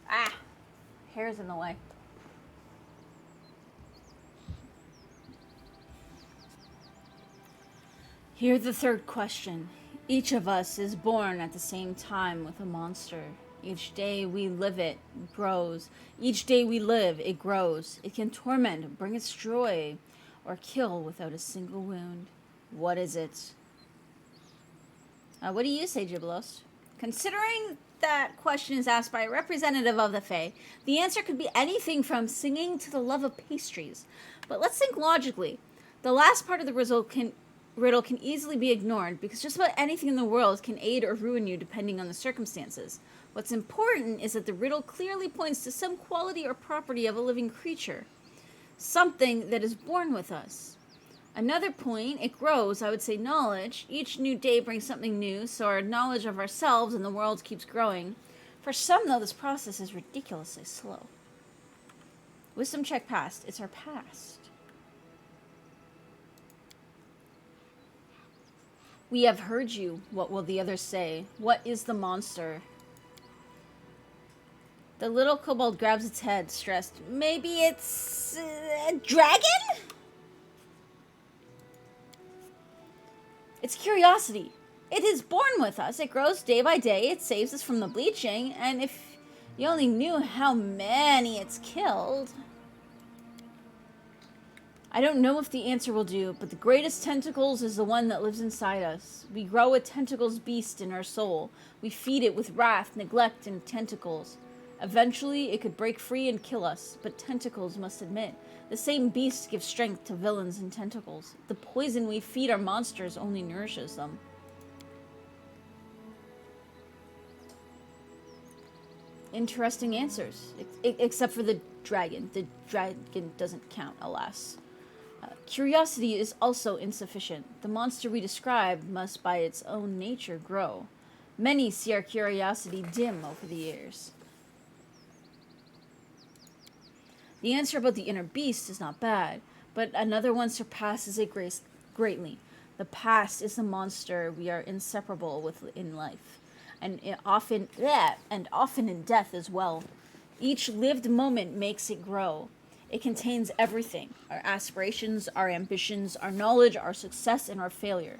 Ah! Hair's in the way. Here's the third question. Each of us is born at the same time with a monster. Each day we live it grows. Each day we live, it grows. It can torment, bring its joy, or kill without a single wound. What is it? What do you say, Gibelos? Considering that question is asked by a representative of the Fae, the answer could be anything from singing to the love of pastries. But let's think logically. The last part of the riddle can easily be ignored because just about anything in the world can aid or ruin you depending on the circumstances. What's important is that the riddle clearly points to some quality or property of a living creature, something that is born with us. Another point, it grows, I would say knowledge. Each new day brings something new, so our knowledge of ourselves and the world keeps growing. For some, though, this process is ridiculously slow. Wisdom check passed. It's our past. We have heard you. What will the others say? What is the monster? The little kobold grabs its head, stressed. Maybe it's a dragon? It's curiosity. It is born with us. It grows day by day. It saves us from the bleaching. And if you only knew how many it's killed. I don't know if the answer will do, but the greatest tentacles is the one that lives inside us. We grow a tentacles beast in our soul. We feed it with wrath, neglect, and tentacles. Eventually, it could break free and kill us, but tentacles must admit, the same beast gives strength to villains and tentacles. The poison we feed our monsters only nourishes them. Interesting answers, except for the dragon. The dragon doesn't count, alas. Curiosity is also insufficient. The monster we describe must by its own nature grow. Many see our curiosity dim over the years. The answer about the inner beast is not bad, but another one surpasses it greatly. The past is the monster we are inseparable with in life, and often in death as well. Each lived moment makes it grow. It contains everything: our aspirations, our ambitions, our knowledge, our success, and our failure.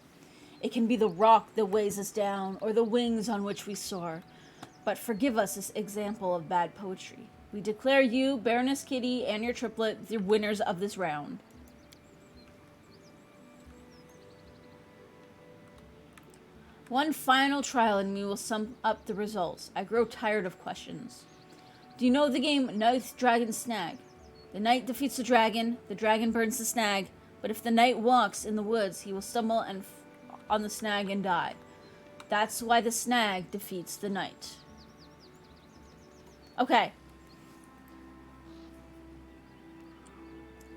It can be the rock that weighs us down, or the wings on which we soar. But forgive us this example of bad poetry. We declare you, Baroness Kitty, and your triplet, the winners of this round. One final trial and we will sum up the results. I grow tired of questions. Do you know the game Knight, Dragon, Snag? The knight defeats the dragon burns the snag, but if the knight walks in the woods, he will stumble on the snag and die. That's why the snag defeats the knight. Okay.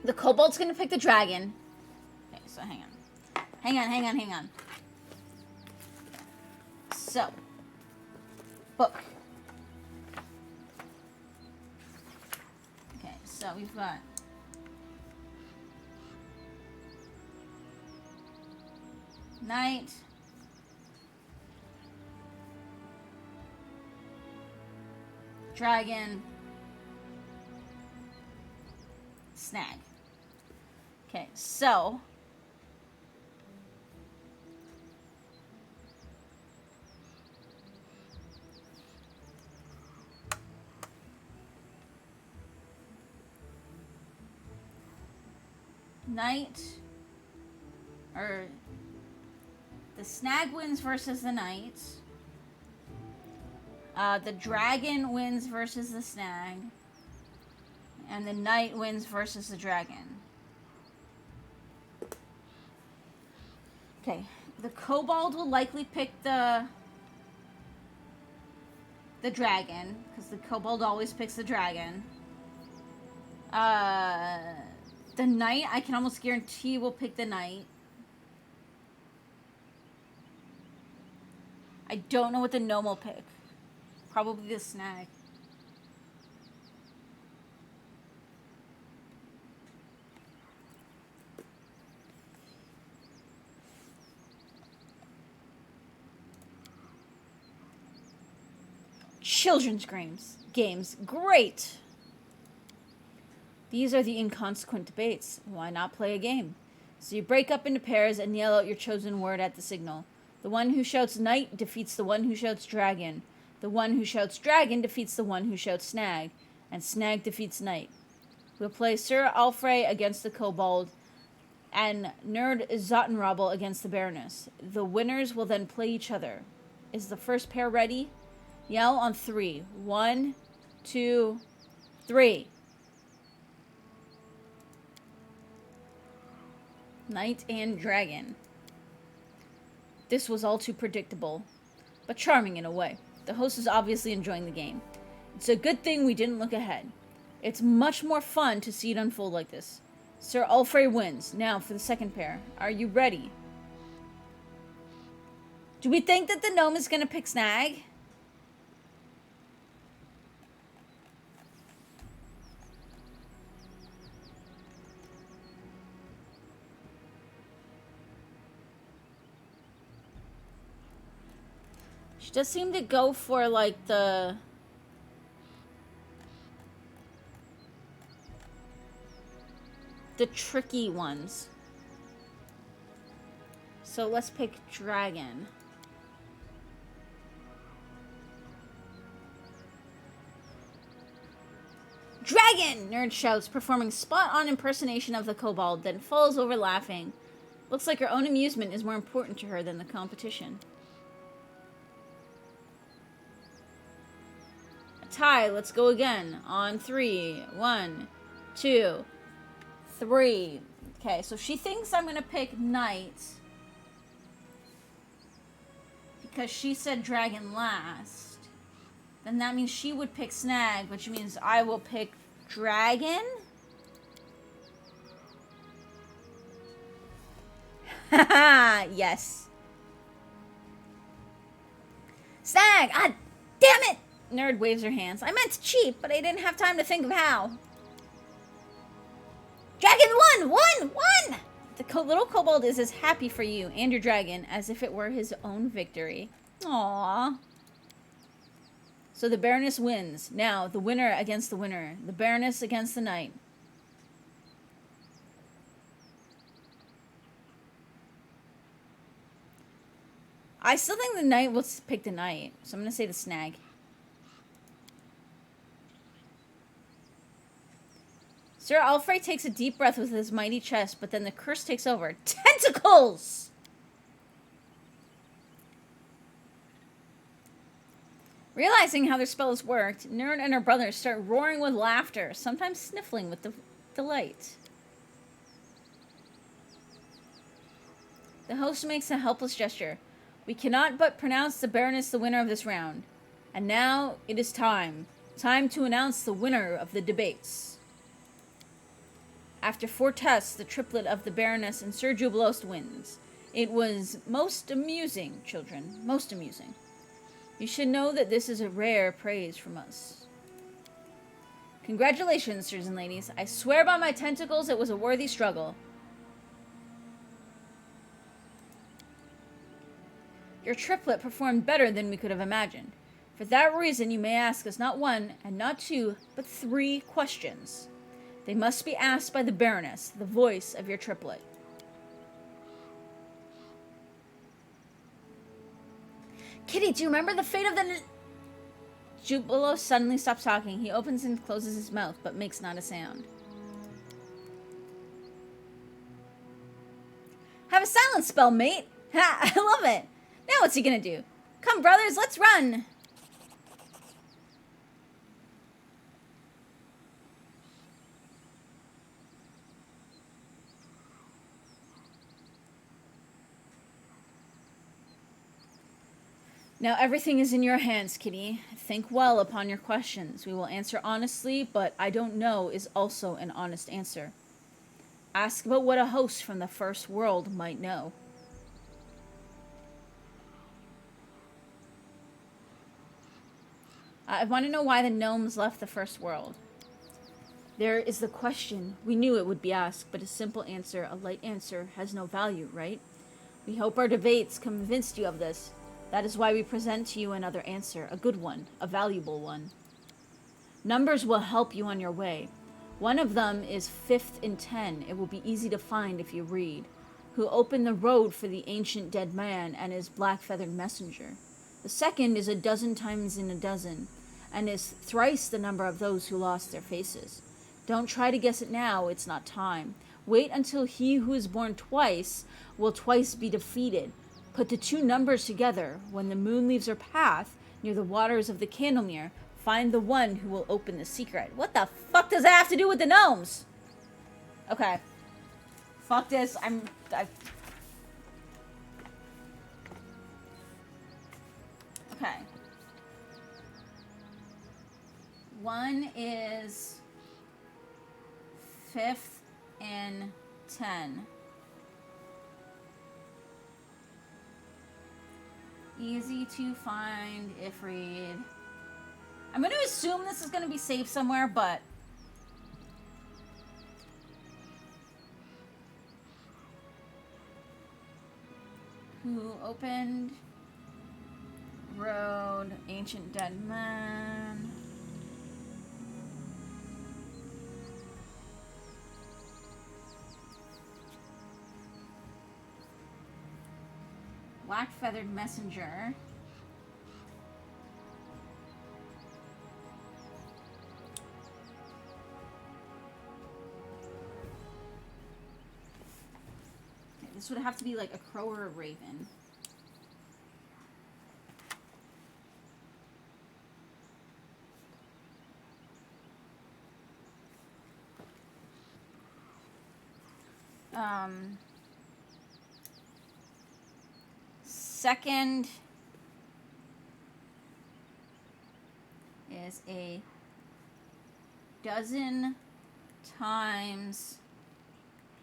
The kobold's gonna pick the dragon. Okay, so hang on. So, book. Okay, so we've got knight, dragon, snag. Okay, so knight, or the snag wins versus the knight. The dragon wins versus the snag. And the knight wins versus the dragon. Okay, the kobold will likely pick the dragon, because the kobold always picks the dragon. The knight, I can almost guarantee will pick the knight. I don't know what the gnome will pick. Probably the snag. Children's games. Great. These are the inconsequent debates. Why not play a game? So you break up into pairs and yell out your chosen word at the signal. The one who shouts knight defeats the one who shouts dragon. The one who shouts dragon defeats the one who shouts snag. And snag defeats knight. We'll play Sir Alfred against the kobold and Nerd Zottenrobble against the Baroness. The winners will then play each other. Is the first pair ready? Yell on 3. 1, 2, 3. Knight and dragon. This was all too predictable, but charming in a way. The host is obviously enjoying the game. It's a good thing we didn't look ahead. It's much more fun to see it unfold like this. Sir Alfred wins. Now for the second pair. Are you ready? Do we think that the gnome is going to pick snag? She does seem to go for, like, the tricky ones. So let's pick dragon. Dragon! Nerd shouts, performing spot-on impersonation of the kobold, then falls over laughing. Looks like her own amusement is more important to her than the competition. Tie, let's go again. On 3. 1, 2, 3. Okay, so she thinks I'm gonna pick knight because she said dragon last. Then that means she would pick snag, which means I will pick dragon. Haha, yes. Snag! Ah, damn it! Nerd waves her hands. I meant to cheat, but I didn't have time to think of how. Dragon won! Won! The little kobold is as happy for you and your dragon as if it were his own victory. Aww. So the Baroness wins. Now, the winner against the winner. The Baroness against the knight. I still think the knight will pick the knight, so I'm going to say the snag. Sir Alfred takes a deep breath with his mighty chest, but then the curse takes over. Tentacles! Realizing how their spells worked, Nerd and her brothers start roaring with laughter, sometimes sniffling with delight. The host makes a helpless gesture. We cannot but pronounce the Baroness the winner of this round. And now it is time. Time to announce the winner of the debates. After 4 tests, the triplet of the Baroness and Sir Jubilost wins. It was most amusing, children. Most amusing. You should know that this is a rare praise from us. Congratulations, sirs and ladies. I swear by my tentacles it was a worthy struggle. Your triplet performed better than we could have imagined. For that reason, you may ask us not 1 and not 2, but 3 questions. They must be asked by the Baroness, the voice of your triplet. Kitty, do you remember the fate of the... Jubilo suddenly stops talking. He opens and closes his mouth, but makes not a sound. Have a silence spell, mate. Ha, I love it. Now what's he gonna do? Come, brothers, let's run. Now everything is in your hands, Kitty. Think well upon your questions. We will answer honestly, but I don't know is also an honest answer. Ask about what a host from the first world might know. I want to know why the gnomes left the first world. There is the question. We knew it would be asked, but a simple answer, a light answer, has no value, right? We hope our debates convinced you of this. That is why we present to you another answer, a good one, a valuable one. Numbers will help you on your way. One of them is 5th in 10. It will be easy to find if you read. Who opened the road for the ancient dead man and his black-feathered messenger. The second is 12 times in 12, and is thrice the number of those who lost their faces. Don't try to guess it now, it's not time. Wait until he who is born twice will twice be defeated. Put the two numbers together. When the moon leaves her path, near the waters of the Candlemere, find the one who will open the secret. What the fuck does that have to do with the gnomes? Okay. Fuck this. Okay. One is 5th in 10. Easy to find if read. I'm going to assume this is going to be safe somewhere, but... Who opened road, ancient dead man. Black-feathered messenger. Okay, this would have to be like a crow or a raven. Second is 12 times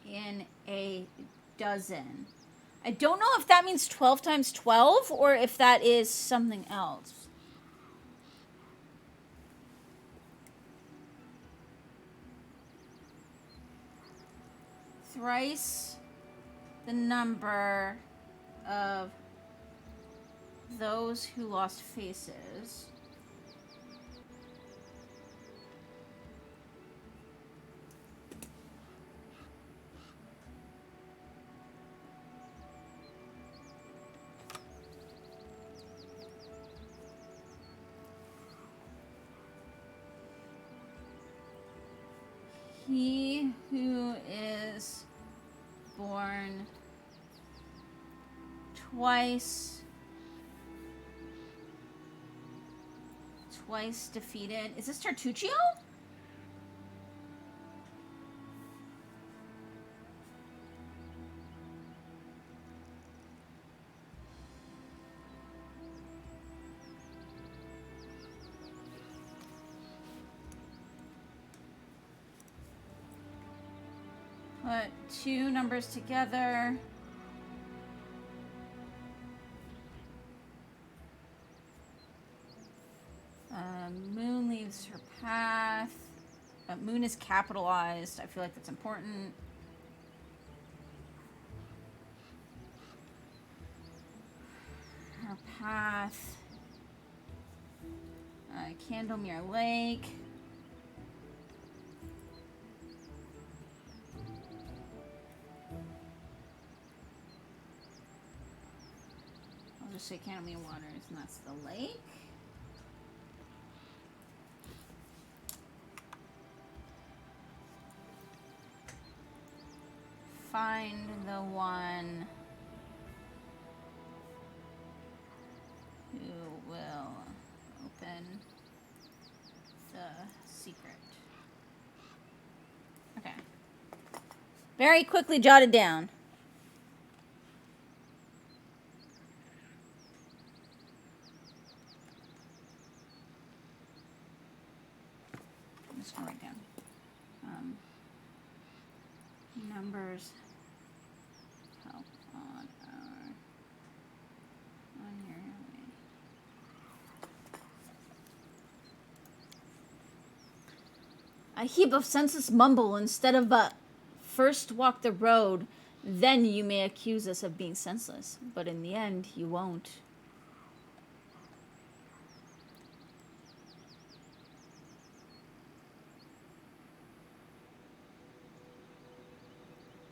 in 12. I don't know if that means 12 times 12 or if that is something else. Thrice the number of those who lost faces. He who is born twice defeated. Is this Tartuccio? Put two numbers together. Moon leaves her path. Moon is capitalized. I feel like that's important. Her path. Candlemere Lake. I'll just say Candlemere Waters, and that's the lake. Find the one who will open the secret. Okay. Very quickly jotted down. I'm just going to write down. Numbers help on your way. A heap of senseless mumble instead of first walk the road, then you may accuse us of being senseless, but in the end you won't.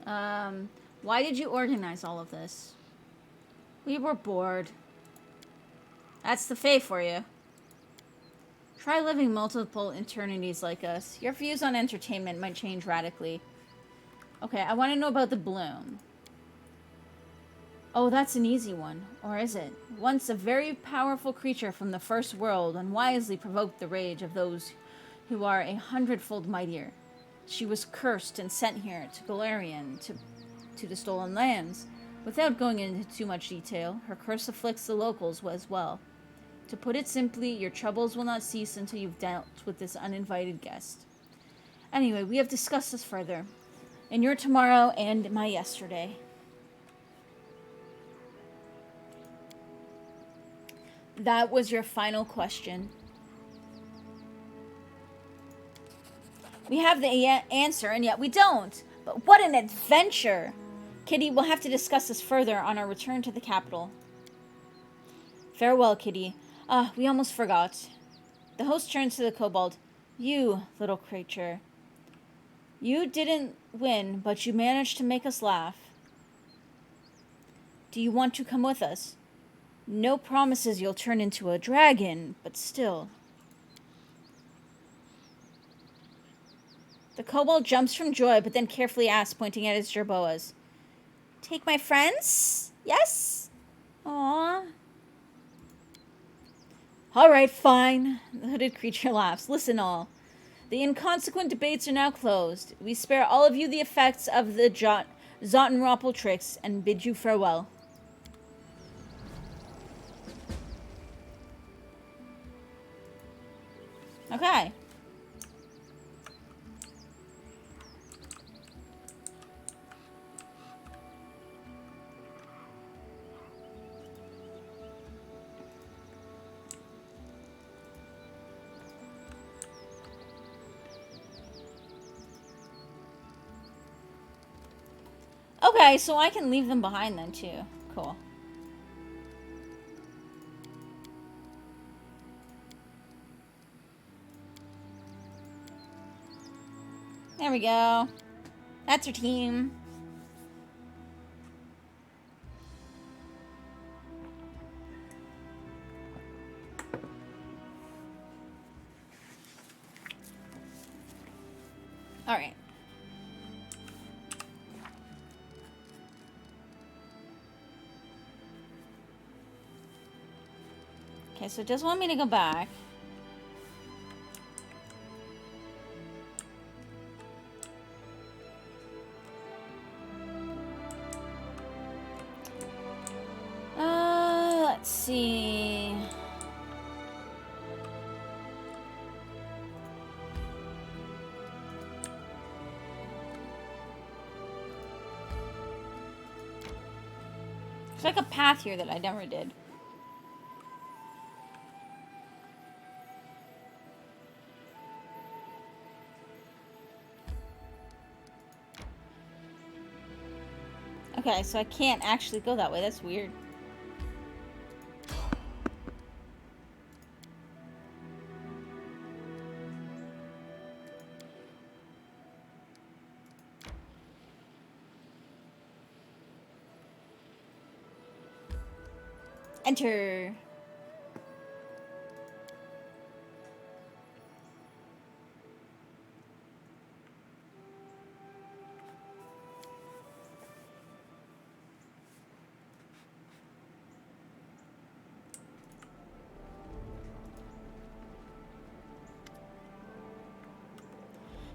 Why did you organize all of this? We were bored. That's the Fae for you. Try living multiple eternities like us. Your views on entertainment might change radically. Okay, I want to know about the bloom. Oh, that's an easy one. Or is it? Once a very powerful creature from the first world unwisely provoked the rage of those who are 100-fold mightier. She was cursed and sent here to Galarian, to the Stolen Lands. Without going into too much detail, her curse afflicts the locals as well. To put it simply, your troubles will not cease until you've dealt with this uninvited guest. Anyway, we have discussed this further. In your tomorrow and my yesterday. That was your final question. We have the answer, and yet we don't. But what an adventure! Kitty, we'll have to discuss this further on our return to the capital. Farewell, Kitty. We almost forgot. The host turns to the kobold. You, little creature. You didn't win, but you managed to make us laugh. Do you want to come with us? No promises you'll turn into a dragon, but still. The kobold jumps from joy, but then carefully asks, pointing at his jerboas. Take my friends? Yes? Aww. Alright, fine. The hooded creature laughs. Listen all. The inconsequent debates are now closed. We spare all of you the effects of the Zottenroppel tricks and bid you farewell. Okay. Okay, so I can leave them behind then too. Cool. There we go. That's our team. All right. Okay, so it does want me to go back. Let's see. There's like a path here that I never did. Okay, so I can't actually go that way. That's weird. Enter.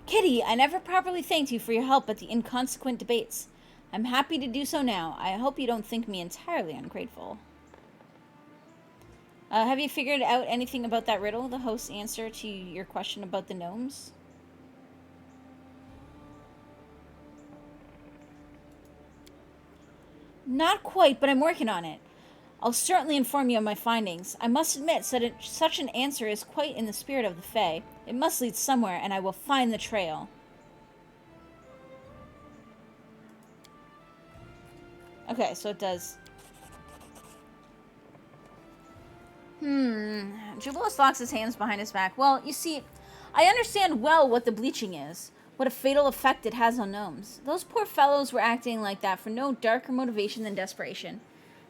Kitty, I never properly thanked you for your help at the inconsequent debates. I'm happy to do so now. I hope you don't think me entirely ungrateful. Have you figured out anything about that riddle? The host's answer to your question about the gnomes? Not quite, but I'm working on it. I'll certainly inform you of my findings. I must admit that such an answer is quite in the spirit of the Fae. It must lead somewhere, and I will find the trail. Okay, so it does. Jubileus locks his hands behind his back. Well, you see, I understand well what the bleaching is. What a fatal effect it has on gnomes. Those poor fellows were acting like that for no darker motivation than desperation.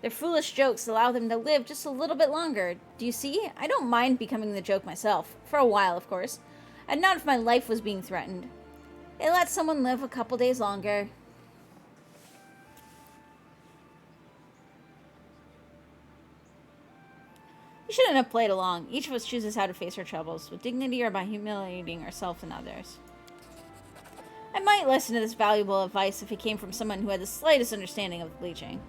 Their foolish jokes allow them to live just a little bit longer. Do you see? I don't mind becoming the joke myself. For a while, of course. And not if my life was being threatened. It lets someone live a couple days longer. We shouldn't have played along. Each of us chooses how to face our troubles, with dignity or by humiliating ourselves and others. I might listen to this valuable advice if it came from someone who had the slightest understanding of bleaching.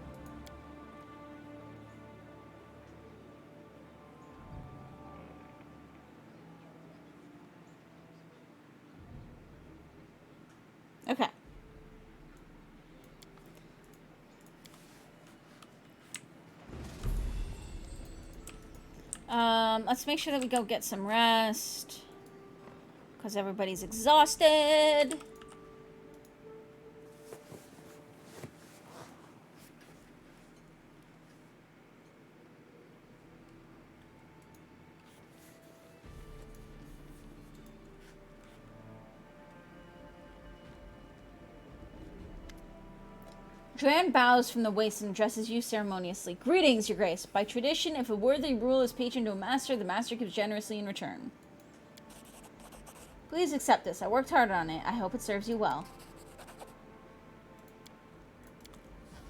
Okay. Let's make sure that we go get some rest. Because everybody's exhausted. Dran bows from the waist and addresses you ceremoniously. Greetings, your grace. By tradition, if a worthy ruler is patron to a master, the master gives generously in return. Please accept this. I worked hard on it. I hope it serves you well.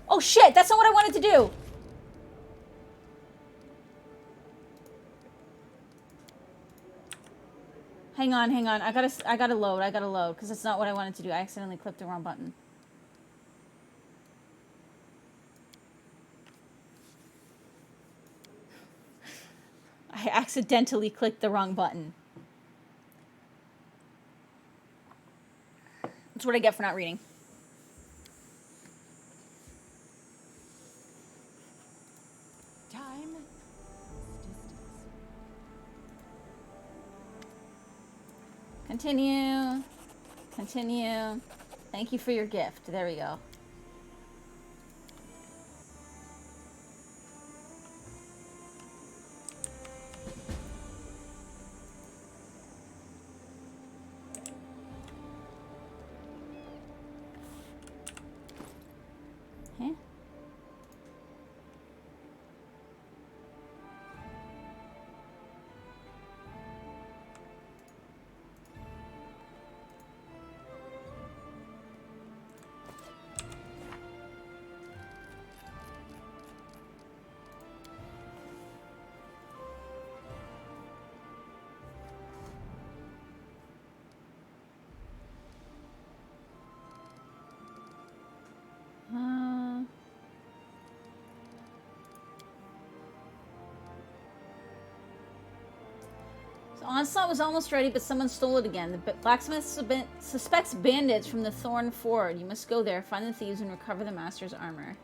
Oh shit, that's not what I wanted to do! Hang on. I gotta load, because that's not what I wanted to do. I accidentally clicked the wrong button. I accidentally clicked the wrong button. That's what I get for not reading. Time. Continue. Continue. Thank you for your gift. There we go. Okay. So Onslaught was almost ready, but someone stole it again. The blacksmith suspects bandits from the Thorn Ford. You must go there, find the thieves, and recover the master's armor.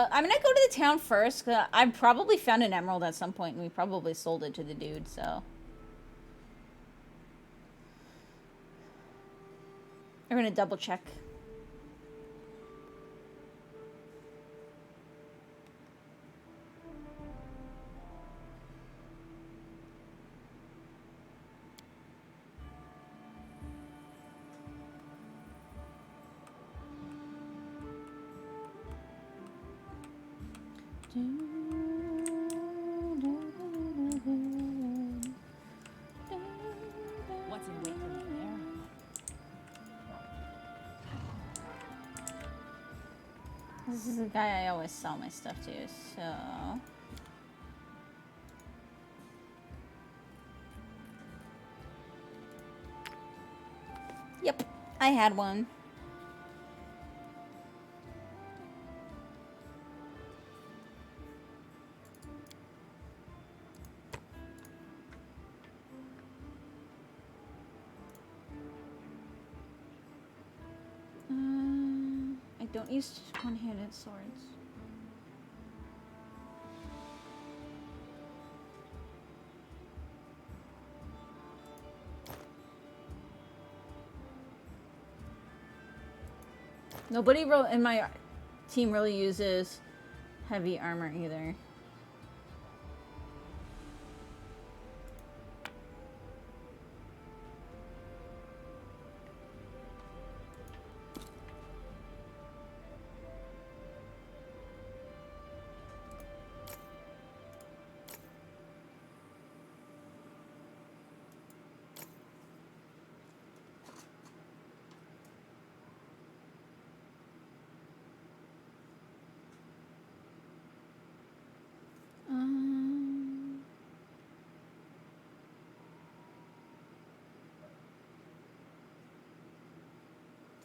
I'm gonna go to the town first, because I probably found an emerald at some point, and we probably sold it to the dude, so. We're gonna double check. What's in wait for me there? This is the guy I always sell my stuff to, so. Yep, I had one. I don't use one-handed swords. Nobody in my team really uses heavy armor either.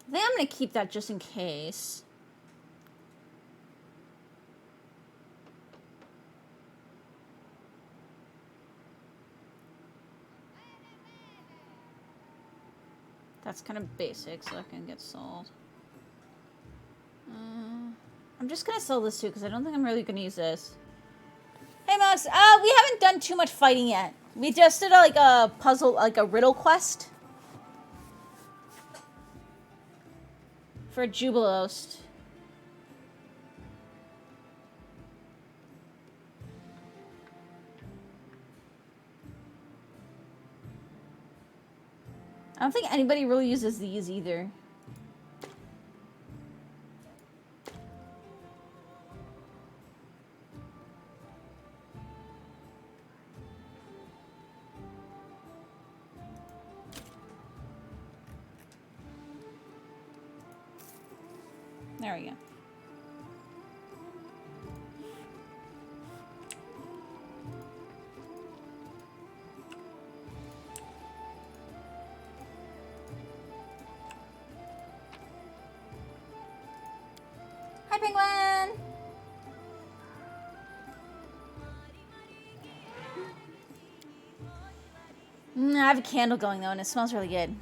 I think I'm gonna keep that just in case. That's kind of basic, so that can get sold. I'm just gonna sell this too, because I don't think I'm really gonna use this. Hey, Max. We haven't done too much fighting yet. We just did like a puzzle, like a riddle quest for Jubilost. I don't think anybody really uses these either. There we go. Hi, Penguin! I have a candle going though, and it smells really good.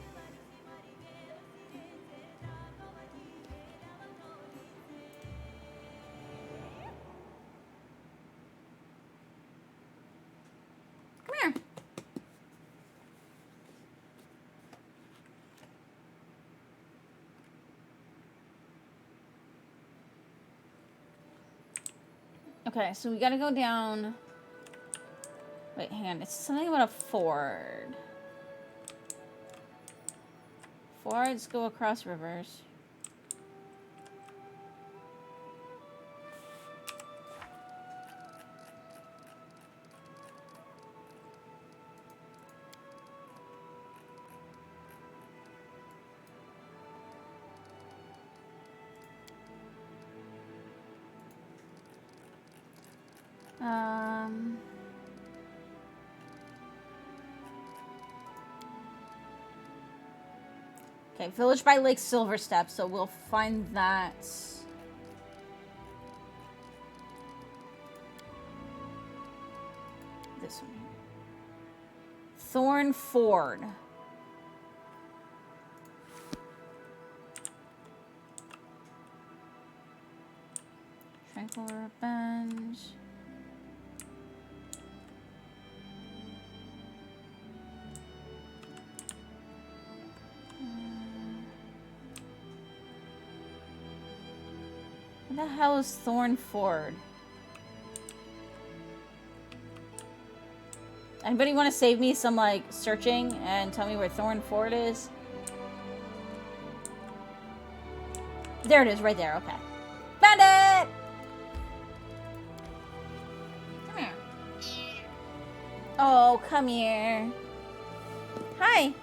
Come here. Okay, so we gotta go down. Wait, hang on. It's something about a ford. Fords go across rivers. Okay, village by Lake Silverstep, so we'll find that. This one here. Thorn Ford. Tranquil Revenge. Where the hell is Thorn Ford? Anybody want to save me some, like, searching and tell me where Thorn Ford is? There it is, right there, okay. Found it! Come here. Oh, come here. Hi.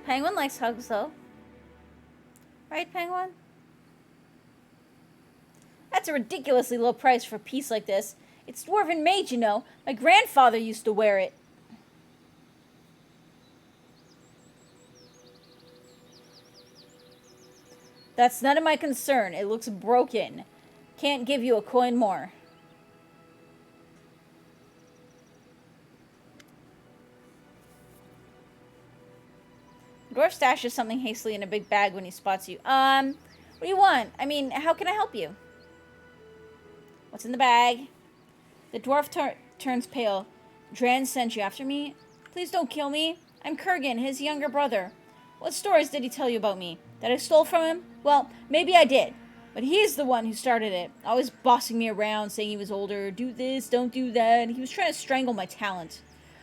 Penguin likes hugs, though. Right, Penguin? That's a ridiculously low price for a piece like this. It's dwarven made, you know. My grandfather used to wear it. That's none of my concern. It looks broken. Can't give you a coin more. Dwarf stashes something hastily in a big bag when he spots you. What do you want? I mean, how can I help you? What's in the bag? The dwarf turns pale. Dran sent you after me? Please don't kill me. I'm Kurgan, his younger brother. What stories did he tell you about me? That I stole from him? Well, maybe I did. But he's the one who started it. Always bossing me around, saying he was older. Do this, don't do that. He was trying to strangle my talent.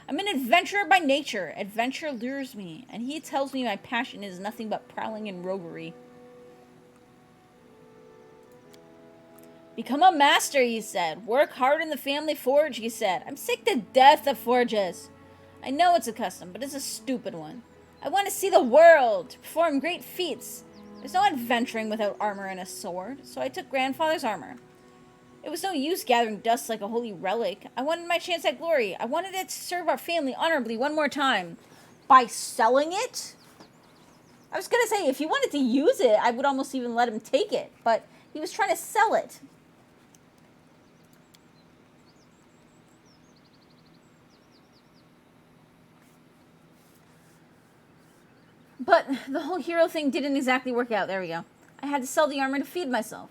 I'm an adventurer by nature. Adventure lures me. And he tells me my passion is nothing but prowling and roguery. Become a master, he said. Work hard in the family forge, he said. I'm sick to death of forges. I know it's a custom, but it's a stupid one. I want to see the world, to perform great feats. There's no adventuring without armor and a sword, so I took grandfather's armor. It was no use gathering dust like a holy relic. I wanted my chance at glory. I wanted it to serve our family honorably one more time. By selling it? I was going to say, if he wanted to use it, I would almost even let him take it, but he was trying to sell it. But the whole hero thing didn't exactly work out. There we go. I had to sell the armor to feed myself.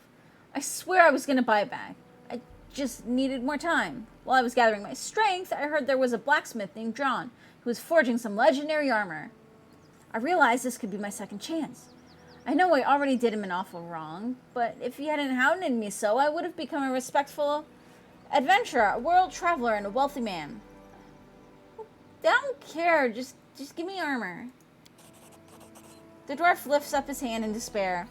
I swear I was going to buy it back. I just needed more time. While I was gathering my strength, I heard there was a blacksmith named John who was forging some legendary armor. I realized this could be my second chance. I know I already did him an awful wrong, but if he hadn't hounded me so, I would have become a respectful adventurer, a world traveler, and a wealthy man. I don't care. Just give me armor. The dwarf lifts up his hand in despair.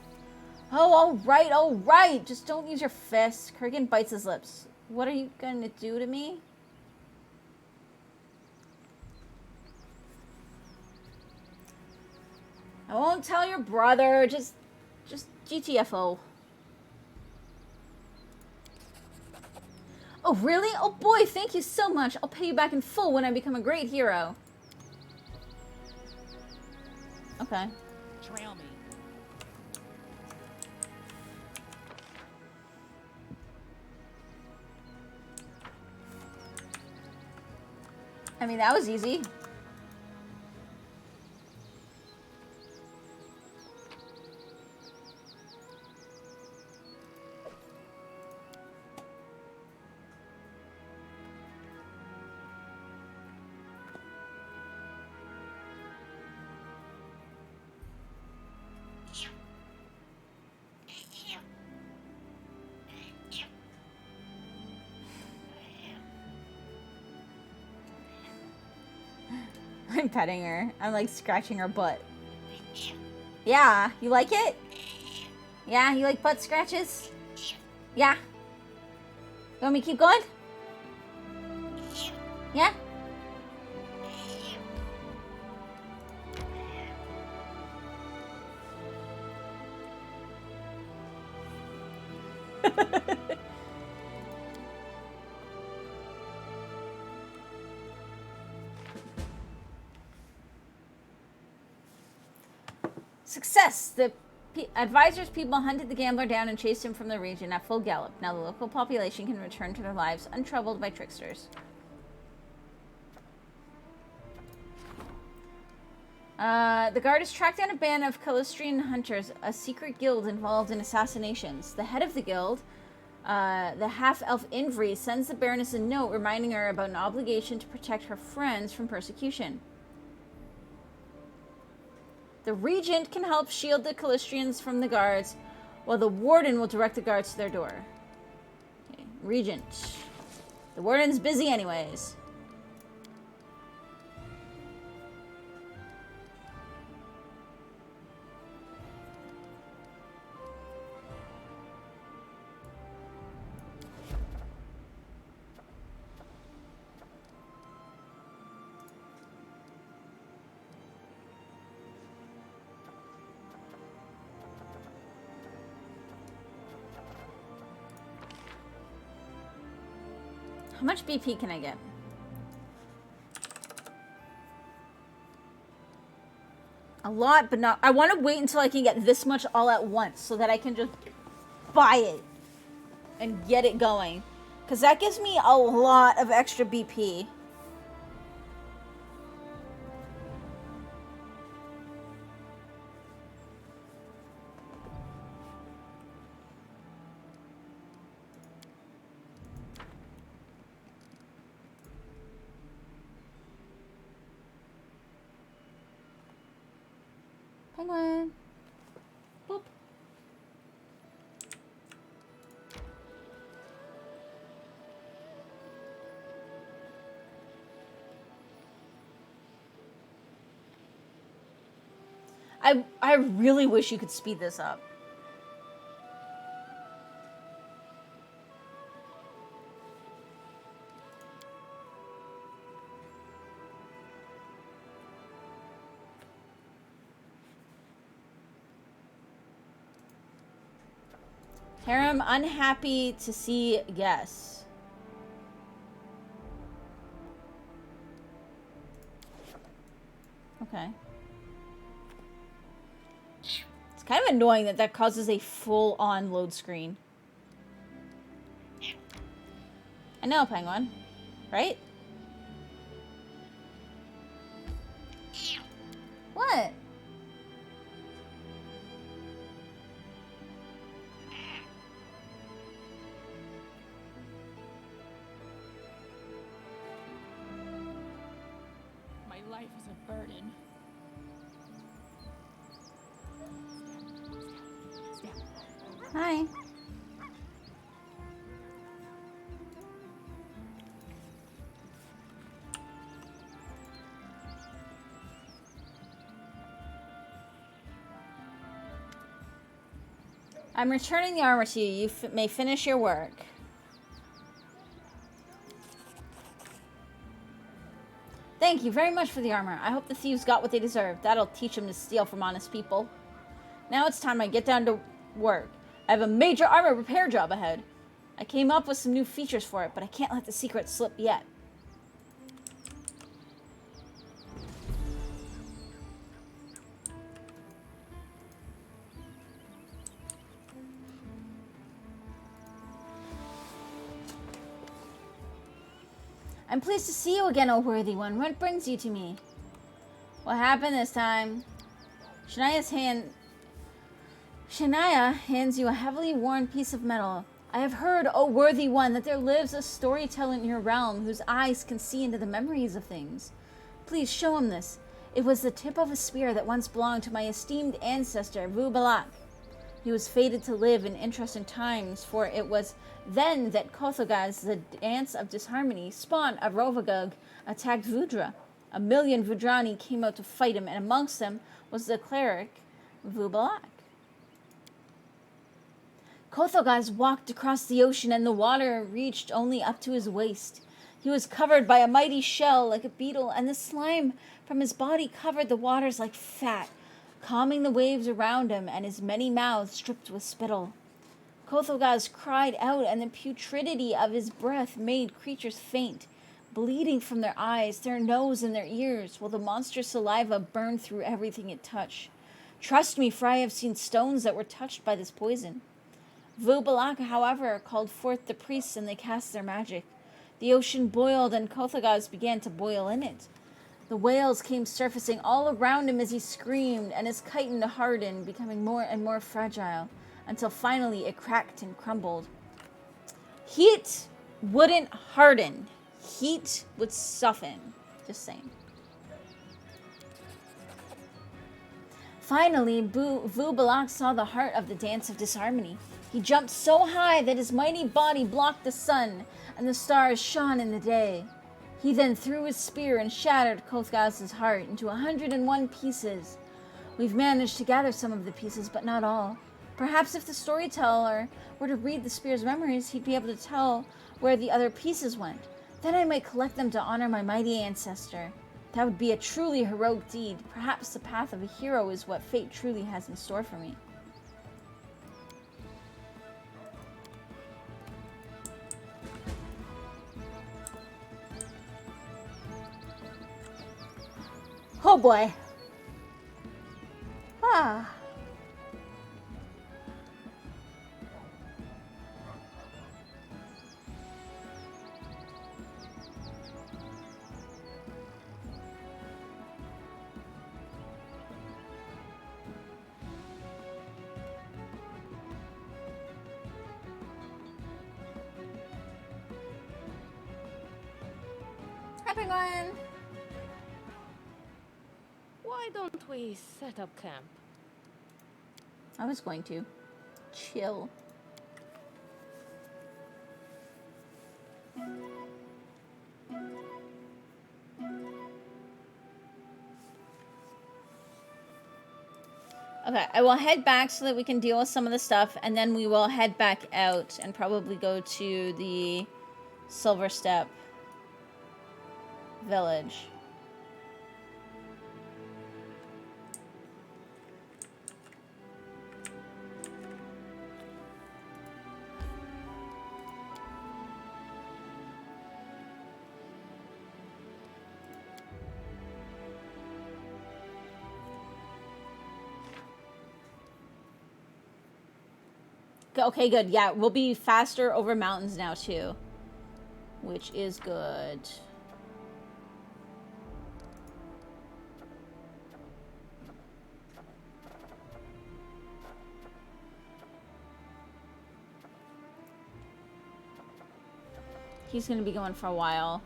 Oh, all right. Just don't use your fists. Kurgan bites his lips. What are you going to do to me? I won't tell your brother. Just GTFO. Oh, really? Oh, boy, thank you so much. I'll pay you back in full when I become a great hero. Okay. Trail me. I mean, that was easy. I'm petting her. I'm like scratching her butt. Yeah, you like it? Yeah, you like butt scratches? Yeah. You want me to keep going? Yeah? Success! The advisor's people hunted the gambler down and chased him from the region at full gallop. Now the local population can return to their lives untroubled by tricksters. The guard has tracked down a band of Calistrian hunters, a secret guild involved in assassinations. The head of the guild, the half-elf Invri, sends the Baroness a note reminding her about an obligation to protect her friends from persecution. The regent can help shield the Calistrians from the guards, while the warden will direct the guards to their door. Okay. Regent. The warden's busy anyways. How much BP can I get? A lot, but not... I want to wait until I can get this much all at once so that I can just buy it and get it going. Because that gives me a lot of extra BP. Penguin. Boop. I really wish you could speed this up. Harem unhappy to see guests. Okay. It's kind of annoying that that causes a full-on load screen. I know, Penguin. Right? What? My life is a burden. Hi. I'm returning the armor to you. You may finish your work. Thank you very much for the armor. I hope the thieves got what they deserved. That'll teach them to steal from honest people. Now it's time I get down to work. I have a major armor repair job ahead. I came up with some new features for it, but I can't let the secret slip yet. I'm pleased to see you again, O worthy one. What brings you to me? What happened this time? Shania hands you a heavily worn piece of metal. I have heard, O worthy one, that there lives a storyteller in your realm whose eyes can see into the memories of things. Please show him this. It was the tip of a spear that once belonged to my esteemed ancestor, Vu Balak. He was fated to live in interesting times, for it was then that Kothogaz, the dance of disharmony, spawn of Rovagug, attacked Vudra. 1,000,000 Vudrani came out to fight him, and amongst them was the cleric, Vu Balak. Kothogaz walked across the ocean, and the water reached only up to his waist. He was covered by a mighty shell like a beetle, and the slime from his body covered the waters like fat, calming the waves around him, and his many mouths dripped with spittle. Kothogaz cried out, and the putridity of his breath made creatures faint, bleeding from their eyes, their nose, and their ears, while the monster's saliva burned through everything it touched. Trust me, for I have seen stones that were touched by this poison. Vu Balak, however, called forth the priests, and they cast their magic. The ocean boiled, and Kothogaz began to boil in it. The whales came surfacing all around him as he screamed, and his chitin hardened, becoming more and more fragile, until finally it cracked and crumbled. Heat wouldn't harden. Heat would soften. Just saying. Finally, Vu Balak saw the heart of the dance of disharmony. He jumped so high that his mighty body blocked the sun, and the stars shone in the day. He then threw his spear and shattered Kothgaz's heart into 101 pieces. We've managed to gather some of the pieces, but not all. Perhaps if the storyteller were to read the spear's memories, he'd be able to tell where the other pieces went. Then I might collect them to honor my mighty ancestor. That would be a truly heroic deed. Perhaps the path of a hero is what fate truly has in store for me. Oh boy. Ah. Hi, Penguin. Why don't we set up camp? I was going to. Chill. Okay, I will head back so that we can deal with some of the stuff, and then we will head back out and probably go to the Silver Step village. Okay, good. Yeah, we'll be faster over mountains now, too. Which is good. He's going to be going for a while.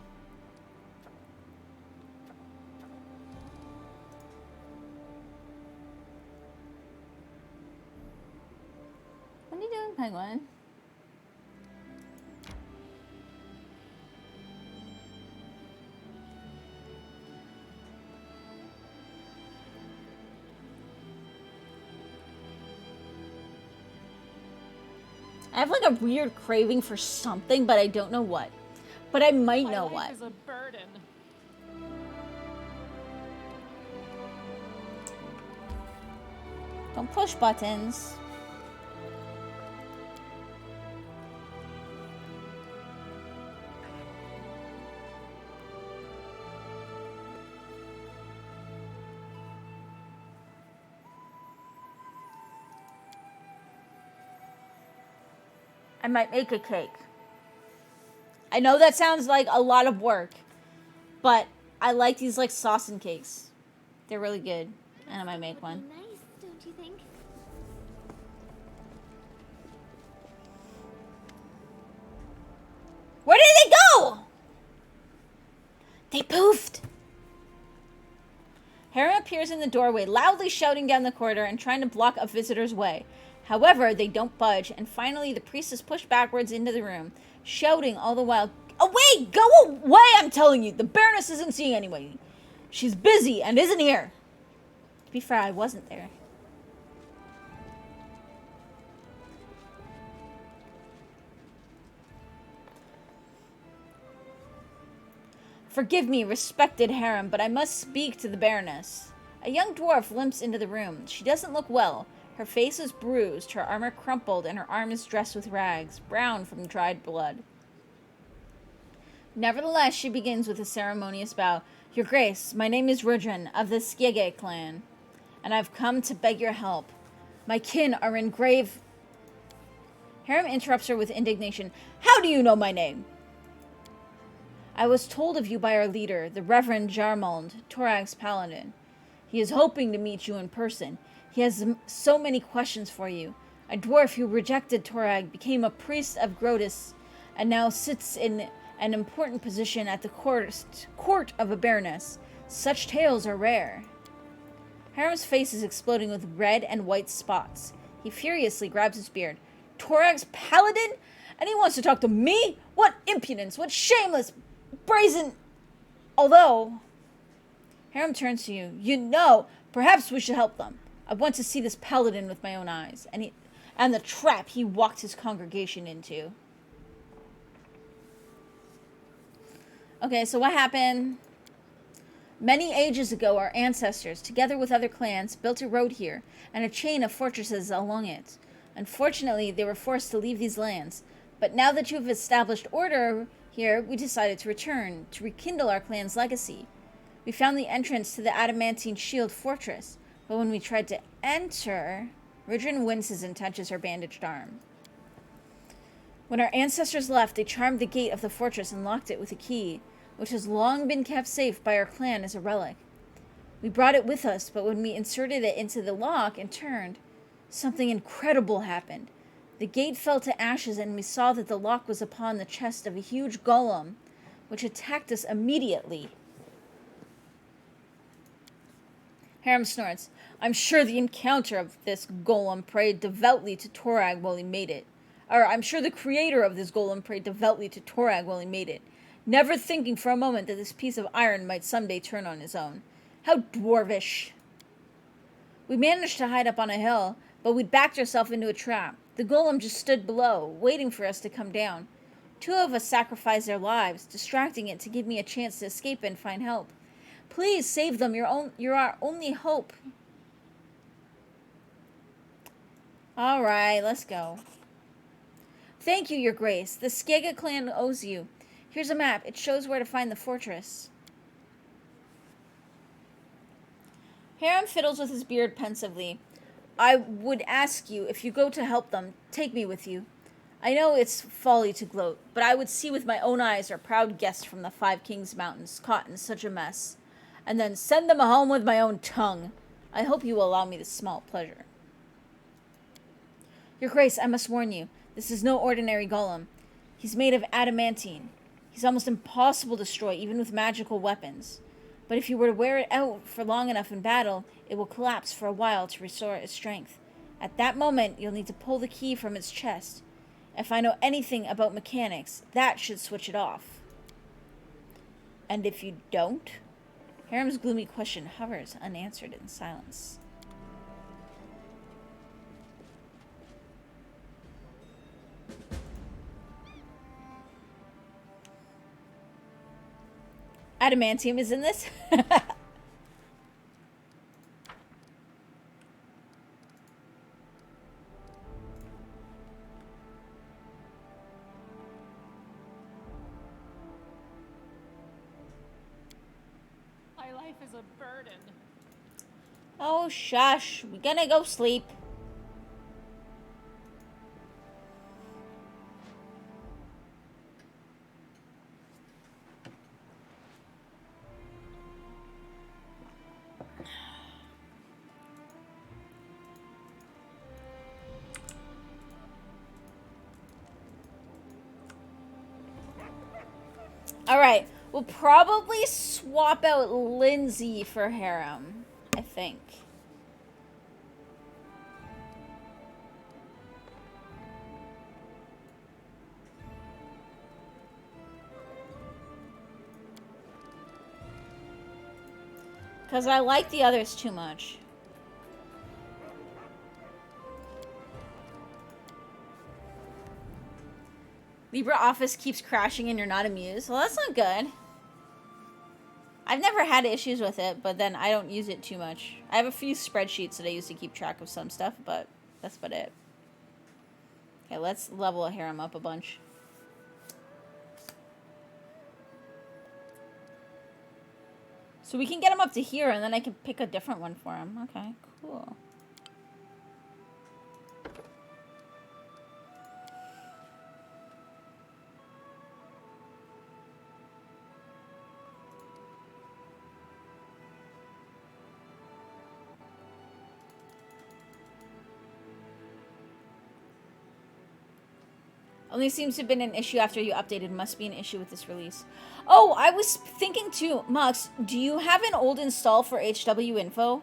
What are you doing, Penguin? I have like a weird craving for something, but I don't know what. But I might know what. My life is a burden. Don't push buttons. I might make a cake. I know that sounds like a lot of work, but I like these like sauce and cakes. They're really good, and I might make one. Nice, don't you think? Where did they go? They poofed. Harem appears in the doorway, loudly shouting down the corridor and trying to block a visitor's way. However, they don't budge, and finally the priest is pushed backwards into the room, shouting all the while, "Away! Go away, I'm telling you! The Baroness isn't seeing anybody. She's busy and isn't here." To be fair, I wasn't there. "Forgive me, respected harem, but I must speak to the Baroness." A young dwarf limps into the room. She doesn't look well. Her face is bruised, her armor crumpled, and her arm is dressed with rags, brown from dried blood. Nevertheless, she begins with a ceremonious bow. "Your Grace, my name is Rudran of the Skiege clan, and I've come to beg your help. My kin are in grave..." Harem interrupts her with indignation. "How do you know my name?" "I was told of you by our leader, the Reverend Jarmond, Torag's paladin. He is hoping to meet you in person. He has so many questions for you. A dwarf who rejected Torag, became a priest of Grotus, and now sits in an important position at the court of a baroness. Such tales are rare." Harem's face is exploding with red and white spots. He furiously grabs his beard. "Torag's paladin? And he wants to talk to me? What impudence! What shameless, brazen..." Although, Harem turns to you. "You know, perhaps we should help them. I want to see this paladin with my own eyes, and the trap he walked his congregation into." Okay, so what happened? Many ages ago, our ancestors, together with other clans, built a road here and a chain of fortresses along it. Unfortunately, they were forced to leave these lands. But now that you have established order here, we decided to return, to rekindle our clan's legacy. We found the entrance to the Adamantine Shield Fortress, But when we tried to enter, Ridrin winces and touches her bandaged arm. When our ancestors left, they charmed the gate of the fortress and locked it with a key, which has long been kept safe by our clan as a relic. We brought it with us, but when we inserted it into the lock and turned, something incredible happened. The gate fell to ashes, and we saw that the lock was upon the chest of a huge golem, which attacked us immediately. Harem snorts. I'm sure the encounter of this golem prayed devoutly to Torag while he made it. Or, I'm sure the creator of this golem prayed devoutly to Torag while he made it, never thinking for a moment that this piece of iron might someday turn on his own. How dwarvish. We managed to hide up on a hill, but we'd backed ourselves into a trap. The golem just stood below, waiting for us to come down. 2 of us sacrificed their lives, distracting it to give me a chance to escape and find help. Please save them. You're our only hope. All right, let's go. Thank you, Your Grace. The Skega clan owes you. Here's a map. It shows where to find the fortress. Harem fiddles with his beard pensively. I would ask you, if you go to help them, take me with you. I know it's folly to gloat, but I would see with my own eyes our proud guests from the 5 Kings Mountains caught in such a mess, and then send them home with my own tongue. I hope you will allow me this small pleasure. Your Grace, I must warn you, this is no ordinary golem. He's made of adamantine. He's almost impossible to destroy, even with magical weapons. But if you were to wear it out for long enough in battle, it will collapse for a while to restore its strength. At that moment, you'll need to pull the key from its chest. If I know anything about mechanics, that should switch it off. And if you don't? Harem's gloomy question hovers unanswered in silence. Adamantium is in this? My life is a burden. Oh, shush. We gonna go sleep. Alright, we'll probably swap out Lindsay for Harem, I think. Because I like the others too much. LibreOffice keeps crashing and you're not amused. Well, that's not good. I've never had issues with it, but then I don't use it too much. I have a few spreadsheets that I use to keep track of some stuff, but that's about it. Okay, let's level Harem up a bunch. So we can get him up to here, and then I can pick a different one for him. Okay, cool. Only seems to have been an issue after you updated. Must be an issue with this release. Oh, I was thinking too, Mux, do you have an old install for HW Info?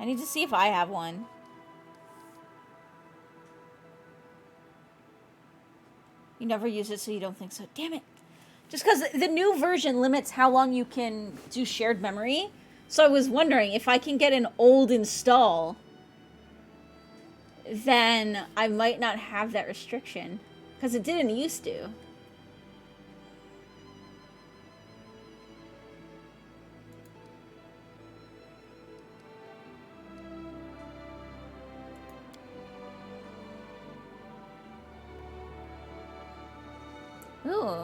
I need to see if I have one. You never use it, so you don't think so. Damn it. Just because the new version limits how long you can do shared memory. So I was wondering if I can get an old install, then I might not have that restriction. Because it didn't used to. Ooh.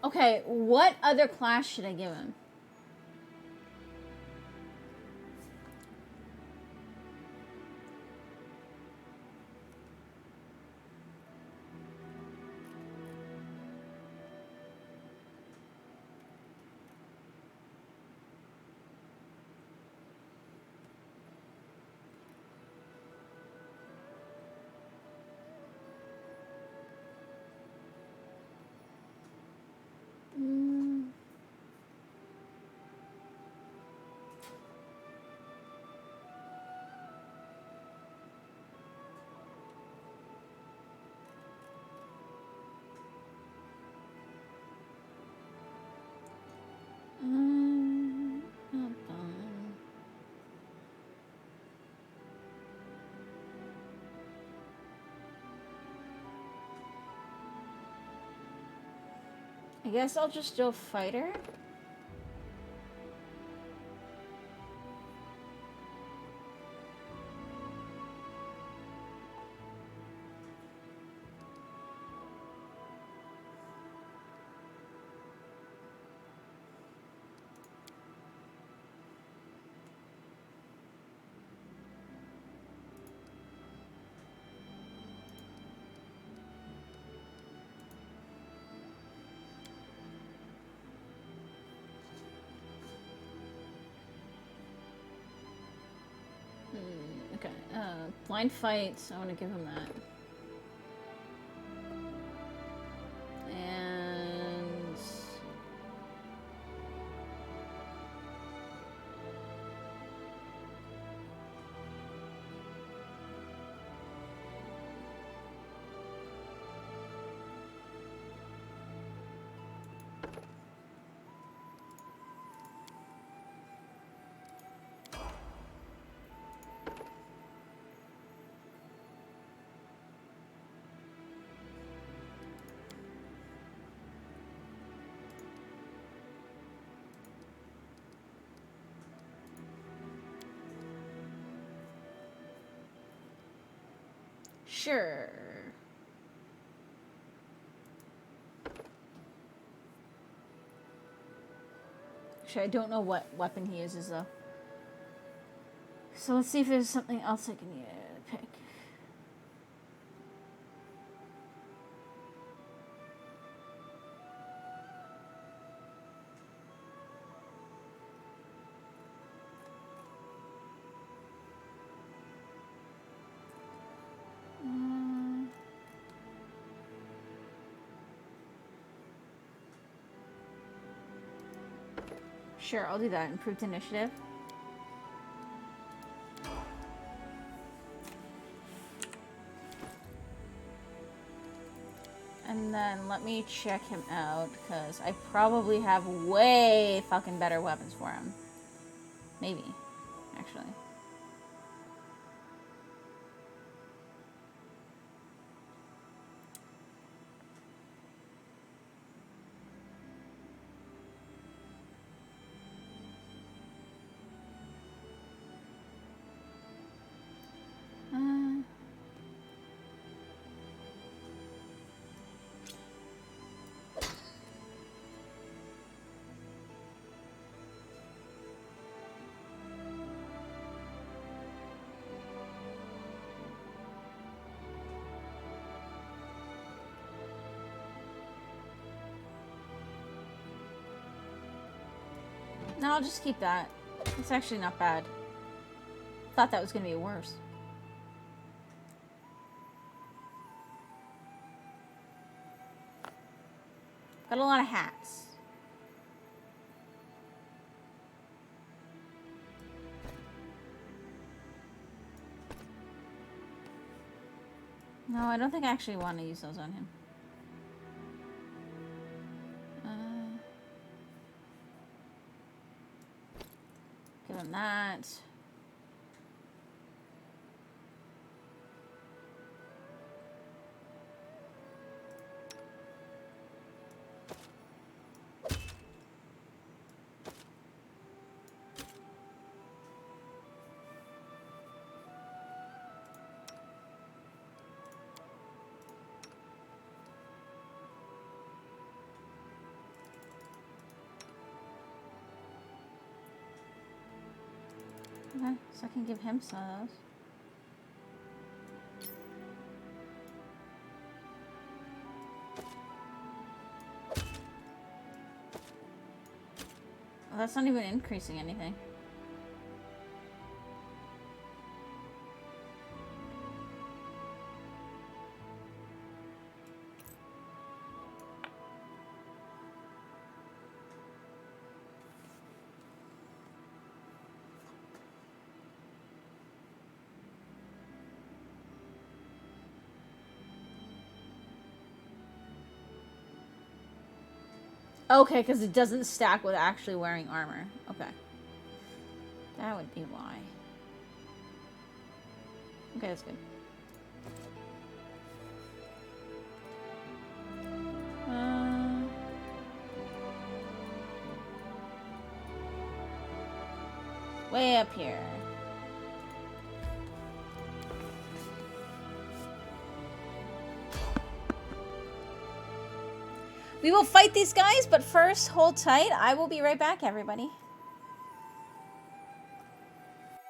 Okay, what other class should I give him? Mm. Bum. I guess I'll just do a fighter. Okay. Blind fight. I want to give him that. And sure. Actually, I don't know what weapon he uses though. So let's see if there's something else I can pick. Sure, I'll do that. Improved initiative. And then let me check him out, because I probably have way fucking better weapons for him. Maybe, actually. No, I'll just keep that. It's actually not bad. Thought that was gonna be worse. Got a lot of hats. No, I don't think I actually want to use those on him. Give him that. Okay, so I can give him some of those. Oh, that's not even increasing anything. Okay, because it doesn't stack with actually wearing armor. Okay. That would be why. Okay, that's good. Way up here. We will fight these guys, but first, hold tight. I will be right back, everybody.